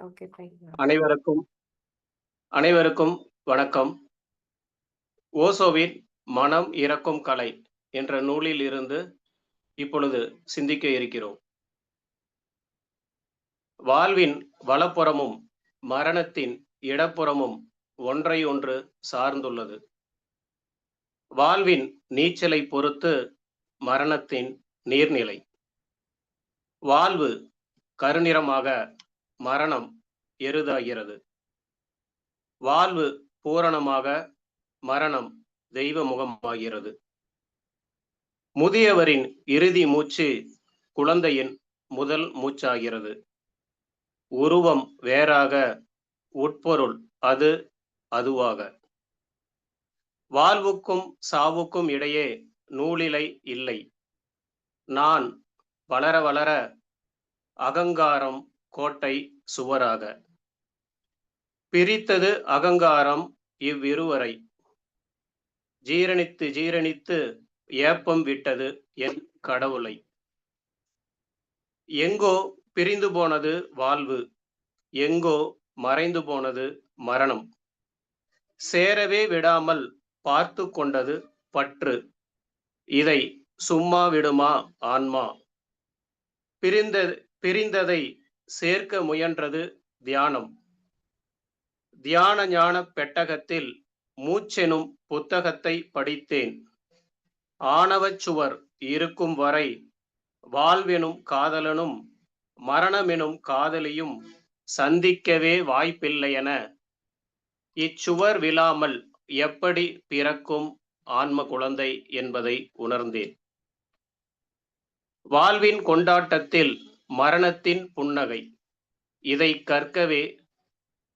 Okay. Fine. அனைவருக்கும் அனைவருக்கும் வணக்கம். ஓசோவின் மனம் இறக்கும் கலை என்ற நூலில் இருந்து இப்பொழுது சிந்திக்க இருக்கிறோம். வாழ்வின் வலப்புறமும் மரணத்தின் இடப்புறமும் ஒன்றையொன்று சார்ந்துள்ளது. வாழ்வின் நீச்சலை பொறுத்து மரணத்தின் நீர்நிலை. வாழ்வு கருநிறமாக, மரணம் எருதாகிறது. வாழ்வு பூரணமாக, மரணம் தெய்வ முகமாகிறது. முதியவரின் இறுதி மூச்சு குழந்தையின் முதல் மூச்சாகிறது. உருவம் வேறாக, உட்பொருள் அது அதுவாக. வாழ்வுக்கும் சாவுக்கும் இடையே நூலிலை இல்லை. நான் வளர வளர அகங்காரம் கோட்டை சுவராக. பிரித்தது அகங்காரம் இவ்விருவரை. ஜீரணித்து ஜீரணித்து ஏப்பம் விட்டது என் கடவுளை. எங்கோ பிரிந்து போனது வாழ்வு, எங்கோ மறைந்து போனது மரணம். சேரவே விடாமல் பார்த்து கொண்டது பற்று. இதை சும்மா விடுமா ஆன்மா? பிரிந்ததை சேர்க்க முயன்றது தியானம். தியான ஞான பெட்டகத்தில் மூச்செனும் புத்தகத்தை படித்தேன். ஆணவச் சுவர் இருக்கும் வரை வாழ்வெனும் காதலனும் மரணமெனும் காதலியும் சந்திக்கவே வாய்ப்பில்லையென இச்சுவர் விழாமல் எப்படி பிறக்கும் ஆன்ம குழந்தை என்பதை உணர்ந்தேன். வாழ்வின் கொண்டாட்டத்தில் மரணத்தின் புன்னகை. இதை கற்கவே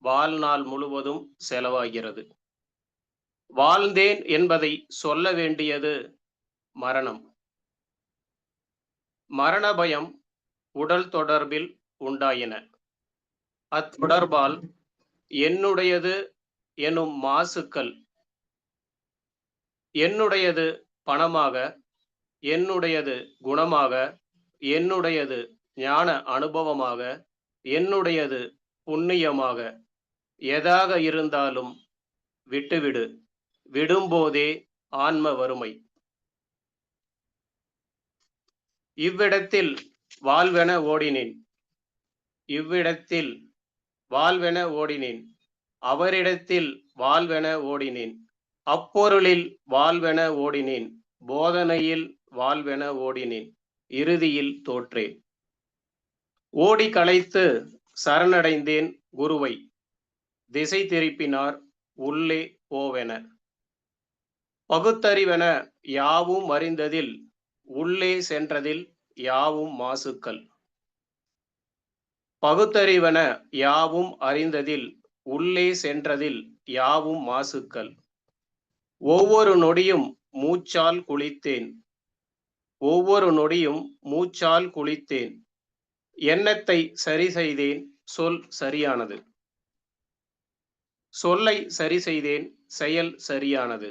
வாழ்நாள் முழுவதும் செலவாகிறது. வாழ்ந்தேன் என்பதை சொல்ல வேண்டியது மரணம். மரண பயம் உடல் தொடர்பில் உண்டாயின. அத்தொடர்பால் என்னுடையது எனும் மாசுக்கள், என்னுடையது பணமாக, என்னுடையது குணமாக, என்னுடையது ஞான அனுபவமாக, என்னுடையது புண்ணியமாக, எதாக இருந்தாலும் விட்டுவிடு. விடும்போதே ஆன்ம வறுமை. இவ்விடத்தில் வாழ்வென ஓடினேன், இவ்விடத்தில் வாழ்வென ஓடினேன், அவரிடத்தில் வாழ்வென ஓடினேன், அப்பொருளில் வாழ்வென ஓடினேன், போதனையில் வாழ்வென ஓடினேன், இறுதியில் தோற்றேன். ஓடி களைத்து சரணடைந்தேன் குருவை. திசை திருப்பினார் உள்ளே போவென. பகுத்தறிவென யாவும் அறிந்ததில் உள்ளே சென்றதில் யாவும் மாசுக்கள். பகுத்தறிவென யாவும் அறிந்ததில் உள்ளே சென்றதில் யாவும் மாசுக்கள். ஒவ்வொரு நொடியும் மூச்சால் குளித்தேன், ஒவ்வொரு நொடியும் மூச்சால் குளித்தேன். எண்ணத்தை சரி செய்தேன், சொல் சரியானது. சொல்லை சரி செய்தேன், செயல் சரியானது.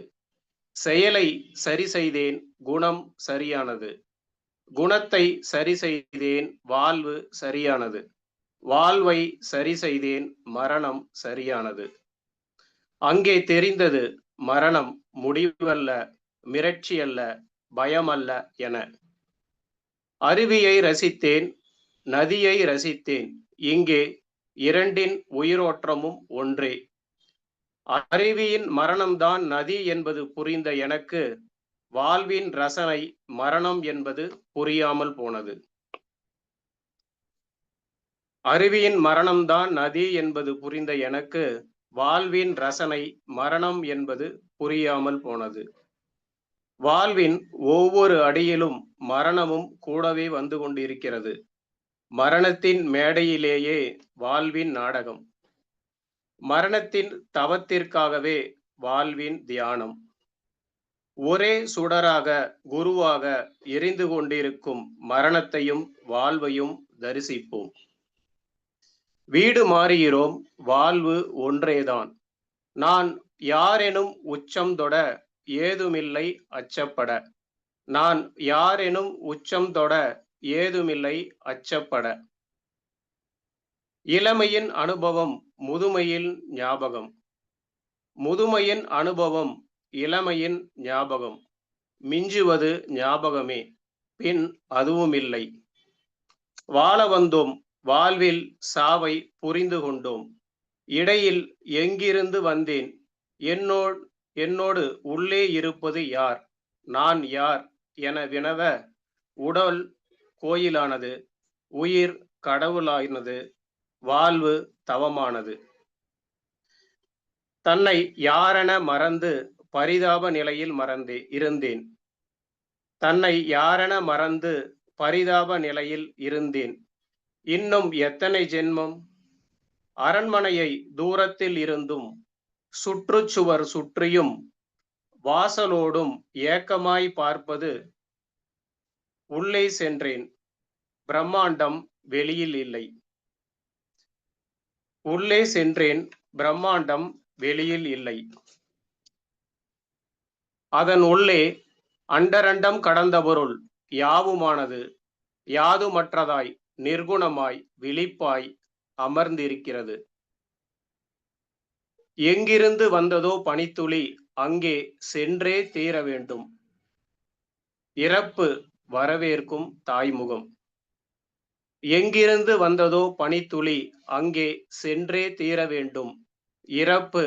செயலை சரி செய்தேன், குணம் சரியானது. குணத்தை சரி செய்தேன், வாழ்வு சரியானது. வாழ்வை சரி செய்தேன், மரணம் சரியானது. அங்கே தெரிந்தது மரணம் முடிவல்ல, மிரட்சி அல்ல, பயமல்ல என. அருவியை ரசித்தேன், நதியை ரசித்தேன். இங்கே இரண்டின் உயிரோற்றமும் ஒன்றே. அருவியின் மரணம்தான் நதி என்பது புரிந்த எனக்கு வாழ்வின் ரசனை மரணம் என்பது புரியாமல் போனது. அருவியின் மரணம்தான் நதி என்பது புரிந்த எனக்கு வாழ்வின் ரசனை மரணம் என்பது புரியாமல் போனது. வாழ்வின் ஒவ்வொரு அடியிலும் மரணமும் கூடவே வந்து கொண்டிருக்கிறது. மரணத்தின் மேடையிலேயே வாழ்வின் நாடகம். மரணத்தின் தவத்திற்காகவே வாழ்வின் தியானம். ஒரே சுடராக குருவாக எரிந்து கொண்டிருக்கும் மரணத்தையும் வாழ்வையும் தரிசிப்போம். வீடு மாறுகிறோம், வாழ்வு ஒன்றேதான். நான் யாரெனும் உச்சம் தொட ஏதுமில்லை அச்சப்பட. நான் யாரெனும் உச்சம் தொட ஏதுமில்லை அச்சப்பட. இளமையின் அனுபவம் முதுமையில் ஞாபகம். முதுமையின் அனுபவம் இளமையின் ஞாபகம். மிஞ்சுவது ஞாபகமே, பின் அதுவுமில்லை. வாழ வந்தோம், வாழ்வில் சாவை புரிந்து கொண்டோம். இடையில் எங்கிருந்து வந்தேன், என்னோடு உள்ளே இருப்பது யார், நான் யார் என வினவ, உடல் கோயிலானது, உயிர் கடவுளாயினது, வாழ்வு தவமானது. தன்னை யாரென மறந்து பரிதாப நிலையில் இருந்தேன். தன்னை யாரென மறந்து பரிதாப நிலையில் இருந்தேன். இன்னும் எத்தனை ஜென்மம்? அரண்மனையை தூரத்தில் இருந்தும் சுற்றுச்சுவர் சுற்றியும் வாசலோடும் ஏக்கமாய் பார்ப்பது. உள்ளே சென்றேன், பிரம்மாண்டம் வெளியில் இல்லை. உள்ளே சென்றேன், பிரம்மாண்டம் வெளியில் இல்லை. அதன் உள்ளே அண்டரண்டம் கடந்த பொருள் யாவுமானது யாதுமற்றதாய் நிர்குணமாய் விழிப்பாய் அமர்ந்திருக்கிறது. எங்கிருந்து வந்ததோ பனித்துளி அங்கே சென்றே தீர வேண்டும். இறப்பு வரவேற்கும் தாய்முகம். எங்கிருந்து வந்ததோ பனித்துளி அங்கே சென்றே தீர வேண்டும். இறப்பு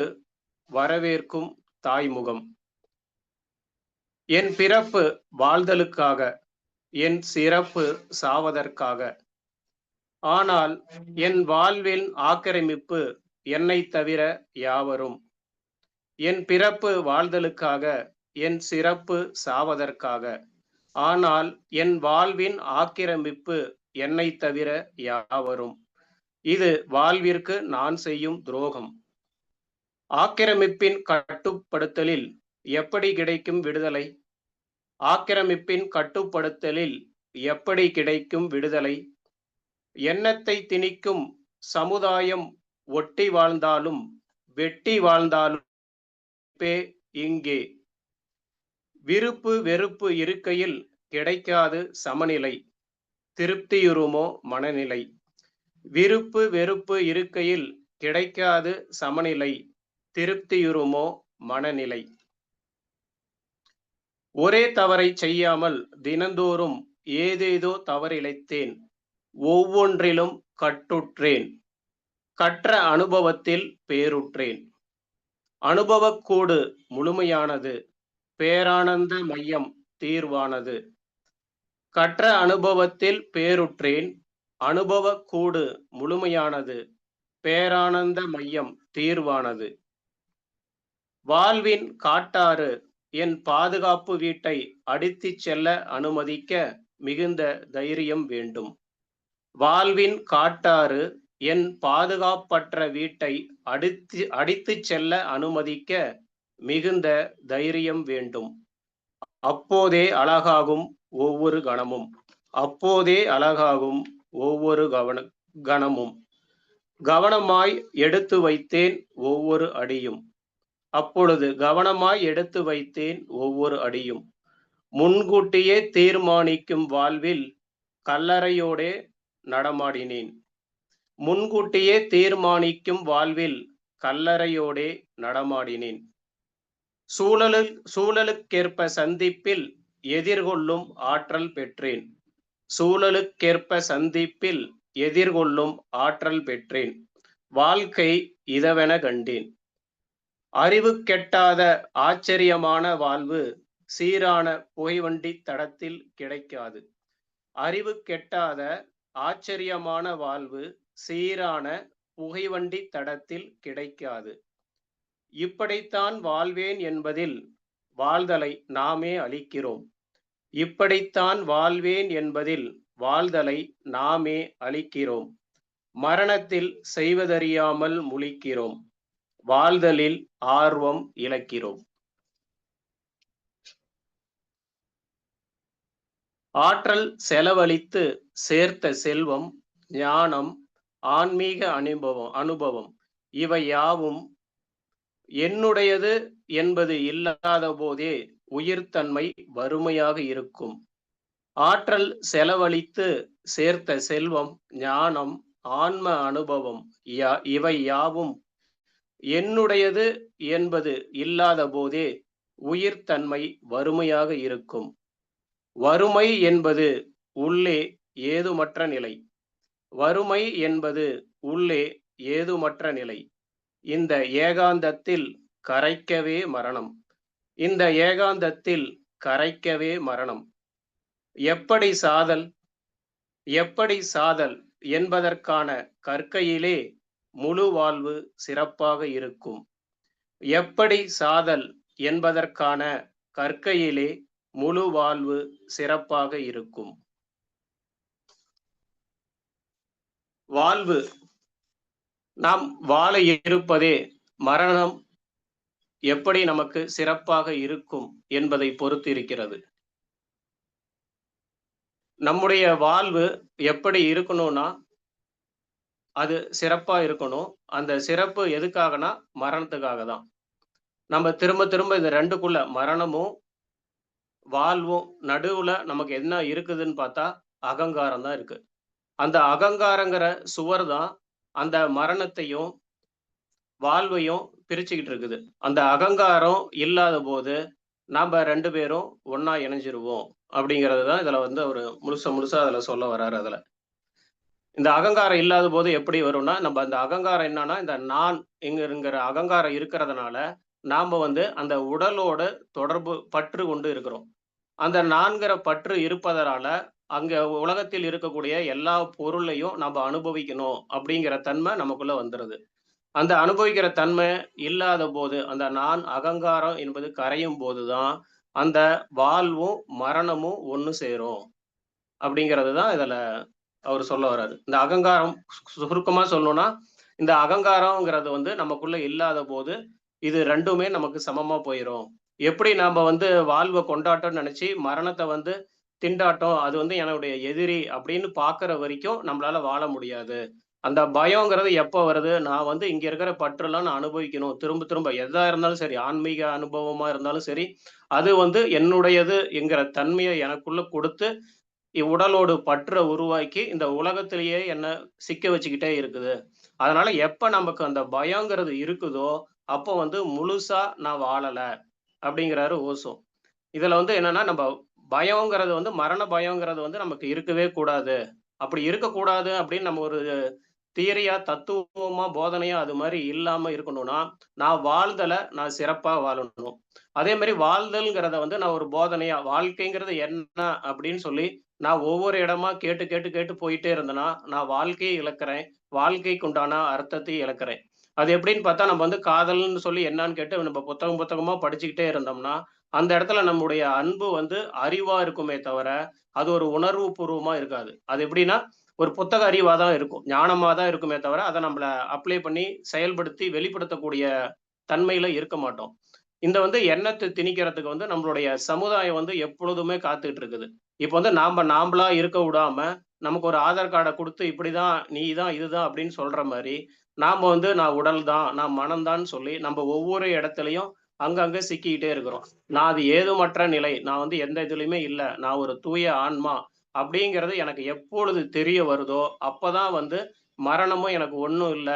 வரவேற்கும் தாய்முகம். என் பிறப்பு வாழ்தலுக்காக, என் சிறப்பு சாவதற்காக. ஆனால் என் வாழ்வின் ஆக்கிரமிப்பு என்னை தவிர யாவரும். என் பிறப்பு வாழ்தலுக்காக, என் சிறப்பு சாவதற்காக. ஆனால் என் வாழ்வின் ஆக்கிரமிப்பு என்னை தவிர யாவரும். இது வாழ்விற்கு நான் செய்யும் துரோகம். ஆக்கிரமிப்பின் கட்டுப்படுத்தலில் எப்படி கிடைக்கும் விடுதலை? ஆக்கிரமிப்பின் கட்டுப்படுத்தலில் எப்படி கிடைக்கும் விடுதலை? எண்ணத்தை திணிக்கும் சமுதாயம் ஒட்டி வாழ்ந்தாலும் வெட்டி வாழ்ந்தாலும் இங்கே. விருப்பு வெறுப்பு இருக்கையில் கிடைக்காது சமநிலை, திருப்தியுறுமோ மனநிலை. விருப்பு வெறுப்பு இருக்கையில் கிடைக்காது சமநிலை, திருப்தியுறுமோ மனநிலை. ஒரே தவறை செய்யாமல் தினந்தோறும் ஏதேதோ தவறிழைத்தேன். ஒவ்வொன்றிலும் கட்டுற்றேன். கற்ற அனுபவத்தில் பேருற்றேன். அனுபவக்கூடு முழுமையானது, பேரானந்த மையம் தீர்வானது. கற்ற அனுபவத்தில் பேருற்றேன். அனுபவக்கூடு முழுமையானது, பேரானந்த மையம் தீர்வானது. வாழ்வின் காட்டாறு என் பாதுகாப்பு வீட்டை அடித்துச் செல்ல அனுமதிக்க மிகுந்த தைரியம் வேண்டும். வாழ்வின் காட்டாறு என் பாதுகாப்பற்ற வீட்டை அடித்துச் செல்ல அனுமதிக்க மிகுந்த தைரியம் வேண்டும். அப்போதே அழகாகும் ஒவ்வொரு கணமும். அப்போதே அழகாகும் ஒவ்வொரு கணமும். கவனமாய் எடுத்து வைத்தேன் ஒவ்வொரு அடியும். அப்பொழுது கவனமாய் எடுத்து வைத்தேன் ஒவ்வொரு அடியும். முன்கூட்டியே தீர்மானிக்கும் வாழ்வில் கல்லறையோடே நடமாடினேன். முன்கூட்டியே தீர்மானிக்கும் வாழ்வில் கல்லறையோடே நடமாடினேன். சூழலுக்கேற்ப சந்திப்பில் எதிர்கொள்ளும் ஆற்றல் பெற்றேன். சூழலுக்கேற்ப சந்திப்பில் எதிர்கொள்ளும் ஆற்றல் பெற்றேன். வாழ்க்கை இதவென கண்டேன். அறிவு கெட்டாத ஆச்சரியமான வாழ்வு சீரான புகைவண்டி தடத்தில் கிடைக்காது. அறிவு கெட்டாத ஆச்சரியமான வாழ்வு சீரான புகைவண்டி தடத்தில் கிடைக்காது. இப்படித்தான் வாழ்வேன் என்பதில் வாழ்தலை நாமே அளிக்கிறோம். இப்படித்தான் வாழ்வேன் என்பதில் வாழ்தலை நாமே அளிக்கிறோம். மரணத்தில் செய்வதறியாமல் முழிக்கிறோம். வாழ்தலில் ஆர்வம் இழக்கிறோம். ஆற்றல் செலவழித்து சேர்த்த செல்வம், ஞானம், ஆன்மீக அனுபவம் இவை யாவும் என்னுடையது என்பது இல்லாத போதே உயிர்த்தன்மை வறுமையாக இருக்கும். ஆற்றல் செலவழித்து சேர்த்த செல்வம், ஞானம், ஆன்ம அனுபவம் இவை யாவும் என்னுடையது என்பது இல்லாத போதே உயிர்த்தன்மை வறுமையாக இருக்கும். வறுமை என்பது உள்ளே ஏதுமற்ற நிலை. வறுமை என்பது உள்ளே ஏதுமற்ற நிலை. இந்த ஏகாந்தத்தில் கரைக்கவே மரணம். இந்த ஏகாந்தத்தில் கரைக்கவே மரணம். எப்படி சாதல்? எப்படி சாதல் என்பதற்கான கற்கையிலே முழு வாழ்வு சிறப்பாக இருக்கும். எப்படி சாதல் என்பதற்கான கற்கையிலே முழு வாழ்வு சிறப்பாக இருக்கும். வாழ்வு நாம் வாழ இருப்பதே மரணம் எப்படி நமக்கு சிறப்பாக இருக்கும் என்பதை பொறுத்து இருக்கிறது. நம்முடைய வாழ்வு எப்படி இருக்கணும்னா அது சிறப்பா இருக்கணும். அந்த சிறப்பு எதுக்காகனா மரணத்துக்காக தான். நம்ம திரும்ப திரும்ப இந்த 2க்குள்ள மரணமும், வாழ்வும் நடுவுல நமக்கு என்ன இருக்குதுன்னு பார்த்தா அகங்காரம் தான் இருக்கு. அந்த அகங்காரங்கிற சுவர் தான் அந்த மரணத்தையும், வாழ்வையும் பிரிச்சுக்கிட்டு இருக்குது. அந்த அகங்காரம் இல்லாத போது நாம 2 பேரும் ஒண்ணா இணைஞ்சிருவோம். அப்படிங்கிறது தான் இதுல வந்து அவரு முழுசா அதுல சொல்ல வர்றாரு அதுல. இந்த அகங்காரம் இல்லாத போது எப்படி வரும்னா, நம்ம அந்த அகங்காரம் என்னன்னா, இந்த நான் என்கிற அகங்காரம் இருக்கிறதுனால, நாம வந்து அந்த உடலோட தொடர்பு பற்று கொண்டு இருக்கிறோம். அந்த நான்கிற பற்று இருப்பதனால, அங்க உலகத்தில் இருக்கக்கூடிய எல்லா பொருளையும் நம்ப அனுபவிக்கணும் அப்படிங்கிற தன்மை நமக்குள்ள வந்துருது. அந்த அனுபவிக்கிற தன்மை இல்லாத போது, அந்த நான் அகங்காரம் என்பது கரையும் போது தான், அந்த வாழ்வும், மரணமும் ஒண்ணு சேரும். அப்படிங்கிறது தான் இதுல அவரு சொல்ல வராரு. இந்த அகங்காரம் சுருக்கமா சொல்லணும்னா, இந்த அகங்காரம்ங்கிறது வந்து நமக்குள்ள இல்லாத போது, இது 2மே நமக்கு சமமா போயிரும். எப்படி நாம வந்து வாழ்வ கொண்டாட்டம்னு நெனச்சு, மரணத்த வந்து திண்டாட்டம், அது வந்து என்னுடைய எதிரி அப்படின்னு பார்க்கிற வரைக்கும் நம்மளால வாழ முடியாது. அந்த பயம்ங்கிறது எப்ப வருது? நான் வந்து இங்க இருக்கிற பற்றெல்லாம் நான் அனுபவிக்கணும். திரும்ப திரும்ப எதா இருந்தாலும் சரி, ஆன்மீக அனுபவமா இருந்தாலும் சரி, அது வந்து என்னுடையது என்கிற தன்மைய எனக்குள்ள குடுத்து உடலோடு பற்ற உருவாக்கி, இந்த உலகத்திலேயே என்ன சிக்க வச்சுக்கிட்டே இருக்குது. அதனால எப்ப நமக்கு அந்த பயம்ங்கிறது இருக்குதோ, அப்போ வந்து முழுசா நான் வாழல அப்படிங்கிறாரு ஓஷோ. இதுல வந்து என்னன்னா, நம்ப பயம்ங்கிறது வந்து மரண பயம்ங்கிறது வந்து நமக்கு இருக்கவே கூடாது. அப்படி இருக்கக்கூடாது அப்படின்னு நம்ம ஒரு தியரியா, தத்துவமா, போதனையா அது மாரி இல்லாம இருக்கணும்னா, நான் சிறப்பா வாழணும். அதே மாரி வாழ்தல்ங்கிறத வந்து நான் ஒரு போதனையா, வாழ்க்கைங்கிறது என்ன அப்படின்னு சொல்லி, நான் ஒவ்வொரு இடமா கேட்டு, கேட்டு, கேட்டு போயிட்டே இருந்தேன்னா, நான் வாழ்க்கையை இழக்கிறேன். வாழ்க்கைக்கு உண்டான அர்த்தத்தையும் இழக்கிறேன். அது எப்படின்னு பார்த்தா, நம்ம வந்து காதல்ன்னு சொல்லி என்னான்னு கேட்டு நம்ம புத்தகம், புத்தகமா படிச்சுக்கிட்டே இருந்தோம்னா, அந்த இடத்துல நம்முடைய அன்பு வந்து அறிவா இருக்குமே தவிர, அது ஒரு உணர்வு பூர்வமா இருக்காது. அது எப்படின்னா, ஒரு புத்தக அறிவா தான் இருக்கும். ஞானமா தான் இருக்குமே தவிர, அத நம்மள அப்ளை பண்ணி செயல்படுத்தி வெளிப்படுத்தக்கூடிய தன்மையில இருக்க மாட்டோம். இந்த வந்து எண்ணத்த திணிக்கிறதுக்கு வந்து நம்மளுடைய சமுதாயம் வந்து எப்பொழுதுமே காத்துட்டு இருக்குது. இப்ப வந்து நாம்பளா இருக்க விடாம, நமக்கு ஒரு ஆதார் கார்ட குடுத்து இப்படிதான், நீ தான், இதுதான் அப்படின்னு சொல்ற மாரி, நாம வந்து நான் உடல் தான், நான் மனம் தான்னு சொல்லி, நம்ம ஒவ்வொரு இடத்துலயும் அங்கங்க சிக்கிக்கிட்டே இருக்கிறோம். நான் அது ஏதுமற்ற நிலை. நான் வந்து எந்த இதுலயுமே இல்ல. நான் ஒரு தூய ஆன்மா. அப்படிங்கிறது எனக்கு எப்பொழுது தெரிய வருதோ, அப்பதான் வந்து மரணமும் எனக்கு ஒண்ணும் இல்ல.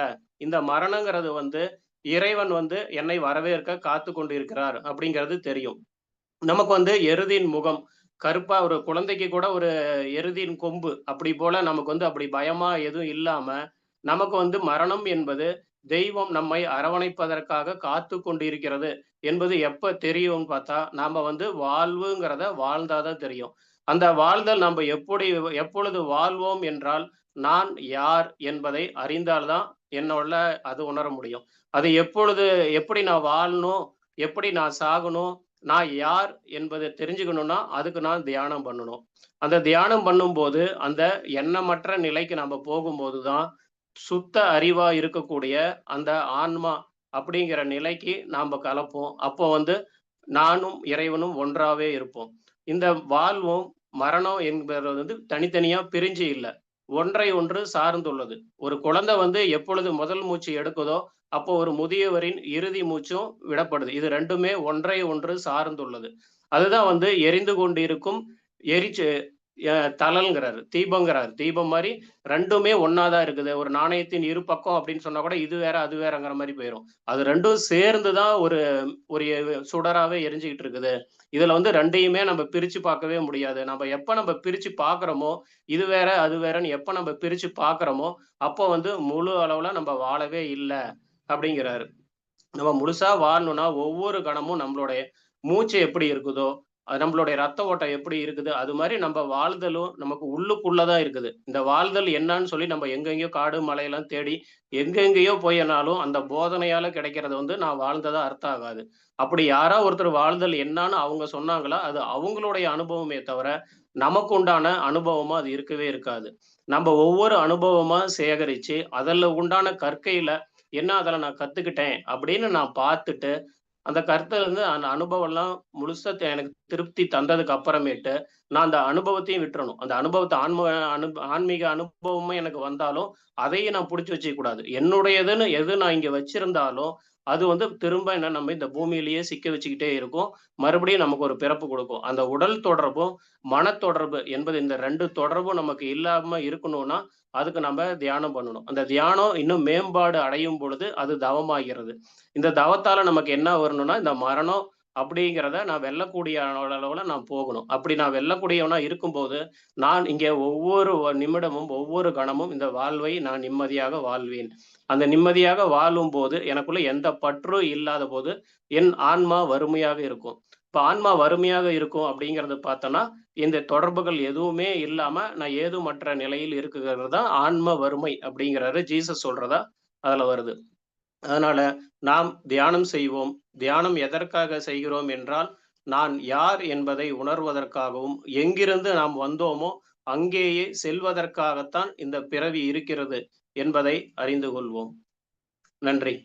இந்த மரணங்கிறது வந்து இறைவன் வந்து என்னை வரவேற்க காத்துக் கொண்டிருக்கிறார் அப்படிங்கிறது தெரியும். நமக்கு வந்து எருதின் முகம், கருப்பா ஒரு குழந்தைக்கு கூட ஒரு எருதின் கொம்பு, அப்படி போல நமக்கு வந்து அப்படி பயமா எதுவும் இல்லாம, நமக்கு வந்து மரணம் என்பது தெய்வம் நம்மை அரவணைப்பதற்காக காத்துக் கொண்டிருக்கிறது என்பது எப்ப தெரியும்னு பார்த்தா, நாம வந்து வாழ்வுங்கிறத வாழ்ந்தா தான் தெரியும். அந்த வாழ்தல் நம்ப எப்பொழுது வாழ்வோம் என்றால், நான் யார் என்பதை அறிந்தால் தான் என்னால அது உணர முடியும். அது எப்படி நான் வாழணும்? எப்படி நான் சாகணும்? நான் யார் என்பதை தெரிஞ்சுக்கணும்னா, அதுக்கு நான் தியானம் பண்ணணும். அந்த தியானம் பண்ணும்போது, அந்த எண்ணமற்ற நிலைக்கு நாம போகும்போது தான், சுத்த அறிவா இருக்கக்கூடிய அந்த ஆன்மா அப்படிங்கிற நிலைக்கு நாம கலப்போம். அப்போ வந்து நானும் இறைவனும் ஒன்றாவே இருப்போம். இந்த வாழ்வும், மரணம் என்பது வந்து தனித்தனியா பிரிஞ்சு இல்ல. ஒன்றை ஒன்று சார்ந்துள்ளது. ஒரு குழந்தை வந்து எப்பொழுது முதல் மூச்சு எடுக்குதோ, அப்போ ஒரு முதியவரின் இறுதி மூச்சும் விடப்படுது. இது 2மே ஒன்றை ஒன்று சார்ந்துள்ளது. அதுதான் வந்து எரிந்து கொண்டிருக்கும் எரிச்சு தழல்ங்கிறாரு. தீபம்ங்கிறாரு. தீபம் மாரி 2மே ஒண்ணா தான் இருக்குது. ஒரு நாணயத்தின் இரு பக்கம் அப்படின்னு சொன்னா கூட இது வேற, அது வேறங்கிற மாரி போயிரும். அது 2ம் சேர்ந்து தான் ஒரு ஒரு சுடராவே எரிஞ்சுகிட்டு இருக்குது. இதுல வந்து 2யுமே நம்ம பிரிச்சு பார்க்கவே முடியாது. நம்ம எப்ப பிரிச்சு பார்க்குறோமோ, இது வேற, அது வேறன்னு எப்ப நம்ம பிரிச்சு பார்க்குறோமோ, அப்போ வந்து முழு அளவுல நம்ம வாழவே இல்ல அப்படிங்கிறாரு. நம்ம முழுசா வாழணும்னா, ஒவ்வொரு கணமும் நம்மளுடைய மூச்சு எப்படி இருக்குதோ, நம்மளுடைய ரத்த ஓட்டம் எப்படி இருக்குது, அது மாரி நம்ப வாழ்தலும் நமக்கு உள்ளுக்குள்ள தான் இருக்குது. இந்த வாழ்தல் என்னான்னு சொல்லி நம்ம எங்கெங்கேயோ காடு, மலையெல்லாம் தேடி எங்கெங்கேயோ போயனாலும், அந்த போதனையால கிடைக்கிறது வந்து நான் வாழ்ந்ததா அர்த்தம் ஆகாது. அப்படி யாரா ஒருத்தர் வாழ்தல் என்னான்னு அவங்க சொன்னாங்களா, அது அவங்களுடைய அனுபவமே தவிர, நமக்கு உண்டான அனுபவமா அது இருக்கவே இருக்காது. நம்ப ஒவ்வொரு அனுபவமா சேகரிச்சு, அதுல உண்டான கற்கையில என்ன அதுல நான் கத்துக்கிட்டேன் அப்படின்னு நான் பார்த்துட்டு, அந்த கருத்துலருந்து அந்த அனுபவம்லாம் முழுசா எனக்கு திருப்தி தந்ததுக்கு அப்புறமேட்டு, நான் அந்த அனுபவத்தையும் விட்டுறணும். அந்த அனுபவத்த ஆன்மீக அனுபவமும் எனக்கு வந்தாலும், அதையும் நான் புடிச்சு வச்சுக்க கூடாது. என்னுடையதுன்னு எது நான் இங்க வச்சிருந்தாலும், அது வந்து திரும்ப என்ன நம்ம இந்த பூமியிலேயே சிக்க வச்சுக்கிட்டே இருக்கும். மறுபடியும் நமக்கு ஒரு பிறப்பு குடுக்கும். அந்த உடல் தொடர்பும், மனத்தொடர்பு என்பது இந்த 2 தொடர்பும் நமக்கு இல்லாம இருக்கணும்னா, அதுக்கு நம்ப தியானம் பண்ணணும். அந்த தியானம் இன்னும் மேம்பாடு அடையும் பொழுது, அது தவமாகிறது. இந்த தவத்தால நமக்கு என்ன வரணும்னா, இந்த மரணம் அப்படிங்கிறத நான் வெல்லக்கூடிய அளவுல நான் போகணும். அப்படி நான் வெல்லக்கூடியவனா இருக்கும்போது, நான் இங்கே ஒவ்வொரு நிமிடமும், ஒவ்வொரு கணமும் இந்த வாழ்வை நான் நிம்மதியாக வாழ்வேன். அந்த நிம்மதியாக வாழும்போது, எனக்குள்ள எந்த பற்றும் இல்லாதபோது, என் ஆன்மா வறுமையாக இருக்கும். இப்ப ஆன்மா வறுமையாக இருக்கும் அப்படிங்கிறத பார்த்தோம்னா, இந்த தொடர்புகள் எதுவுமே இல்லாம நான் ஏதுமற்ற நிலையில் இருக்குகிறது தான் ஆன்ம வறுமை அப்படிங்கிறாரு. ஜீசஸ் சொல்றதா அதுல வருது. அதனால நாம் தியானம் செய்வோம். தியானம் எதற்காக செய்கிறோம் என்றால், நான் யார் என்பதை உணர்வதற்காகவும், எங்கிருந்து நாம் வந்தோமோ, அங்கேயே செல்வதற்காகத்தான் இந்த பிறவி இருக்கிறது என்பதை அறிந்து கொள்வோம். நன்றி.